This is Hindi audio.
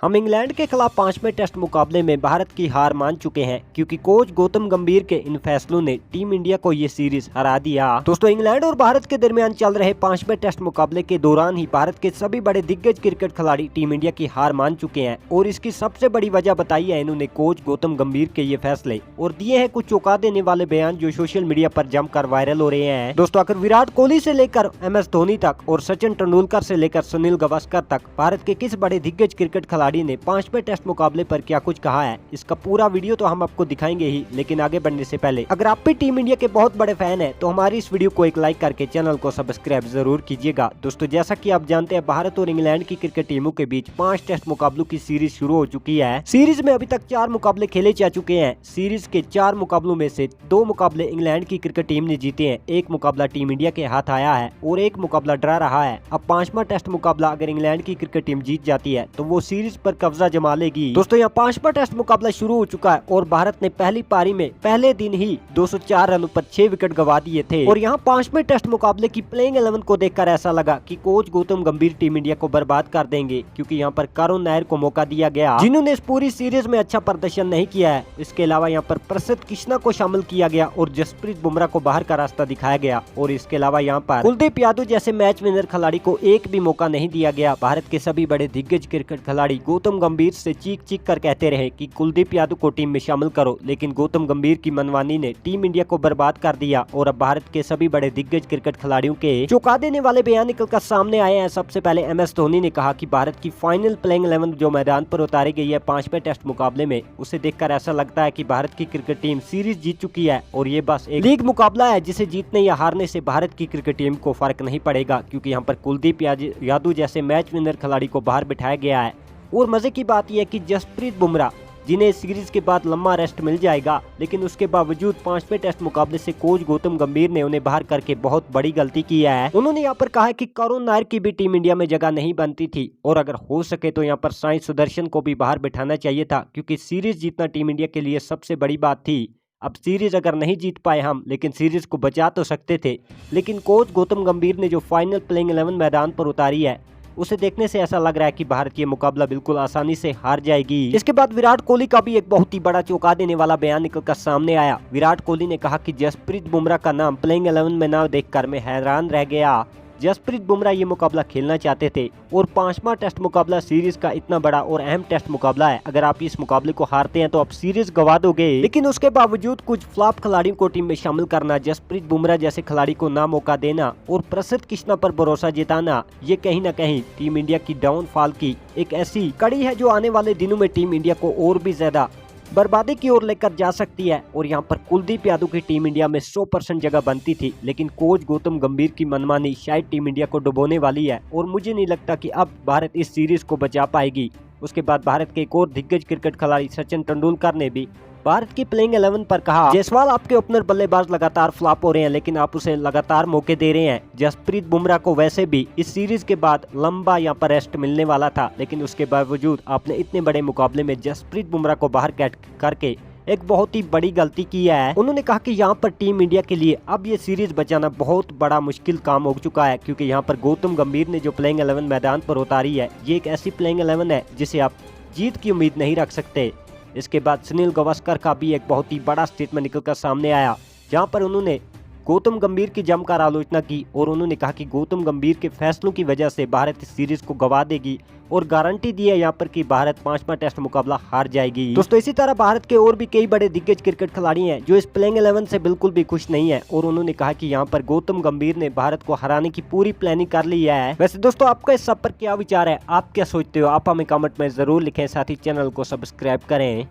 हम इंग्लैंड के खिलाफ 5वें टेस्ट मुकाबले में भारत की हार मान चुके हैं क्योंकि कोच गौतम गंभीर के इन फैसलों ने टीम इंडिया को ये सीरीज हरा दिया। दोस्तों, इंग्लैंड और भारत के दरमियान चल रहे 5वें टेस्ट मुकाबले के दौरान ही भारत के सभी बड़े दिग्गज क्रिकेट खिलाड़ी टीम इंडिया की हार मान चुके हैं और इसकी सबसे बड़ी वजह बताई है इन्होंने कोच गौतम गंभीर के ये फैसले और दिए हैं कुछ चौंका देने वाले बयान जो सोशल मीडिया पर जमकर वायरल हो रहे हैं। दोस्तों, अगर विराट कोहली से लेकर MS धोनी तक और सचिन तेंदुलकर से लेकर सुनील गावस्कर तक भारत के किस बड़े दिग्गज क्रिकेट खिलाड़ी ने 5वें टेस्ट मुकाबले पर क्या कुछ कहा है, इसका पूरा वीडियो तो हम आपको दिखाएंगे ही, लेकिन आगे बढ़ने से पहले अगर आप भी टीम इंडिया के बहुत बड़े फैन हैं तो हमारी इस वीडियो को एक लाइक करके चैनल को सब्सक्राइब जरूर कीजिएगा। दोस्तों, जैसा कि आप जानते हैं, भारत और इंग्लैंड की क्रिकेट टीमों के बीच 5 टेस्ट मुकाबलों की सीरीज शुरू हो चुकी है। सीरीज में अभी तक 4 मुकाबले खेले जा चुके हैं। सीरीज के 4 मुकाबलों में से 2 मुकाबले इंग्लैंड की क्रिकेट टीम ने जीते हैं, एक मुकाबला टीम इंडिया के हाथ आया है और एक मुकाबला ड्रा रहा है। अब 5वां टेस्ट मुकाबला अगर इंग्लैंड की क्रिकेट टीम जीत जाती है तो वो सीरीज पर कब्जा जमा लेगी। दोस्तों, यहाँ 5वां टेस्ट मुकाबला शुरू हो चुका है और भारत ने पहली पारी में पहले दिन ही 204 रनों पर 6 विकेट गंवा दिए थे और यहाँ 5वें टेस्ट मुकाबले की प्लेइंग 11 को देखकर ऐसा लगा कि कोच गौतम गंभीर टीम इंडिया को बर्बाद कर देंगे, क्योंकि यहाँ पर करुण नायर को मौका दिया गया जिन्होंने इस पूरी सीरीज में अच्छा प्रदर्शन नहीं किया है। इसके अलावा यहाँ पर प्रसिद्ध कृष्णा को शामिल किया गया और जसप्रीत बुमराह को बाहर का रास्ता दिखाया गया और इसके अलावा यहाँ पर कुलदीप यादव जैसे मैच विनर खिलाड़ी को एक भी मौका नहीं दिया गया। भारत के सभी बड़े दिग्गज क्रिकेट खिलाड़ी गौतम गंभीर से चीख चीख कर कहते रहे कि कुलदीप यादव को टीम में शामिल करो, लेकिन गौतम गंभीर की मनमानी ने टीम इंडिया को बर्बाद कर दिया और अब भारत के सभी बड़े दिग्गज क्रिकेट खिलाड़ियों के चौंका देने वाले बयान निकलकर सामने आए हैं। सबसे पहले MS धोनी ने कहा कि भारत की फाइनल प्लेइंग 11 जो मैदान पर उतारी गई है 5वें टेस्ट मुकाबले में, उसे देखकर ऐसा लगता है कि भारत की क्रिकेट टीम सीरीज जीत चुकी है और ये बस एक लीग मुकाबला है जिसे जीतने या हारने से भारत की क्रिकेट टीम को फर्क नहीं पड़ेगा, क्योंकि यहाँ पर कुलदीप यादव जैसे मैच विनर खिलाड़ी को बाहर बिठाया गया है। और मजे की बात यह है कि जसप्रीत बुमराह जिन्हें सीरीज के बाद लंबा रेस्ट मिल जाएगा, लेकिन उसके बावजूद 5वें टेस्ट मुकाबले से कोच गौतम गंभीर ने उन्हें बाहर करके बहुत बड़ी गलती की है। उन्होंने यहाँ पर कहा कि करुण नायर की भी टीम इंडिया में जगह नहीं बनती थी और अगर हो सके तो यहाँ पर साई सुदर्शन को भी बाहर बिठाना चाहिए था, क्योंकि सीरीज जीतना टीम इंडिया के लिए सबसे बड़ी बात थी। अब सीरीज अगर नहीं जीत पाए हम, लेकिन सीरीज को बचा तो सकते थे। लेकिन कोच गौतम गंभीर ने जो फाइनल प्लेइंग 11 मैदान पर उतारी है, उसे देखने से ऐसा लग रहा है कि भारत ये मुकाबला बिल्कुल आसानी से हार जाएगी। इसके बाद विराट कोहली का भी एक बहुत ही बड़ा चौंका देने वाला बयान निकलकर सामने आया। विराट कोहली ने कहा कि जसप्रीत बुमराह का नाम प्लेइंग 11 में ना देखकर मैं हैरान रह गया। जसप्रीत बुमराह ये मुकाबला खेलना चाहते थे और 5वां टेस्ट मुकाबला सीरीज का इतना बड़ा और अहम टेस्ट मुकाबला है। अगर आप इस मुकाबले को हारते हैं तो आप सीरीज गवा दोगे, लेकिन उसके बावजूद कुछ फ्लॉप खिलाड़ियों को टीम में शामिल करना, जसप्रीत बुमराह जैसे खिलाड़ी को ना मौका देना और प्रसिद्ध कृष्णा पर भरोसा जिताना, ये कहीं ना कहीं टीम इंडिया की डाउनफॉल की एक ऐसी कड़ी है जो आने वाले दिनों में टीम इंडिया को और भी ज्यादा बर्बादी की ओर लेकर जा सकती है। और यहाँ पर कुलदीप यादव की टीम इंडिया में 100% जगह बनती थी, लेकिन कोच गौतम गंभीर की मनमानी शायद टीम इंडिया को डुबोने वाली है और मुझे नहीं लगता कि अब भारत इस सीरीज को बचा पाएगी। उसके बाद भारत के एक और दिग्गज क्रिकेट खिलाड़ी सचिन तेंदुलकर ने भी भारत की प्लेइंग 11 पर कहा, जायसवाल आपके ओपनर बल्लेबाज लगातार फ्लॉप हो रहे हैं, लेकिन आप उसे लगातार मौके दे रहे हैं। जसप्रीत बुमराह को वैसे भी इस सीरीज के बाद लंबा यहाँ पर रेस्ट मिलने वाला था, लेकिन उसके बावजूद आपने इतने बड़े मुकाबले में जसप्रीत बुमराह को बाहर करके एक बहुत ही बड़ी गलती की है। उन्होंने कहा कि यहाँ पर टीम इंडिया के लिए अब ये सीरीज बचाना बहुत बड़ा मुश्किल काम हो चुका है, क्योंकि यहाँ पर गौतम गंभीर ने जो प्लेइंग 11 मैदान पर उतारी है, ये एक ऐसी प्लेइंग 11 है जिसे आप जीत की उम्मीद नहीं रख सकते। इसके बाद सुनील गावस्कर का भी एक बहुत ही बड़ा स्टेटमेंट निकलकर सामने आया, जहां पर उन्होंने गौतम गंभीर की जमकर आलोचना की और उन्होंने कहा कि गौतम गंभीर के फैसलों की वजह से भारत इस सीरीज को गवा देगी और गारंटी दी है यहाँ पर कि भारत 5वां टेस्ट मुकाबला हार जाएगी। दोस्तों, इसी तरह भारत के और भी कई बड़े दिग्गज क्रिकेट खिलाड़ी हैं जो इस प्लेइंग 11 से बिल्कुल भी खुश नहीं है और उन्होंने कहा कि यहाँ पर गौतम गंभीर ने भारत को हराने की पूरी प्लानिंग कर ली है। वैसे दोस्तों, आपका इस सब पर क्या विचार है, आप क्या सोचते हो, आप हमें कमेंट में जरूर लिखें, साथ ही चैनल को सब्सक्राइब करें।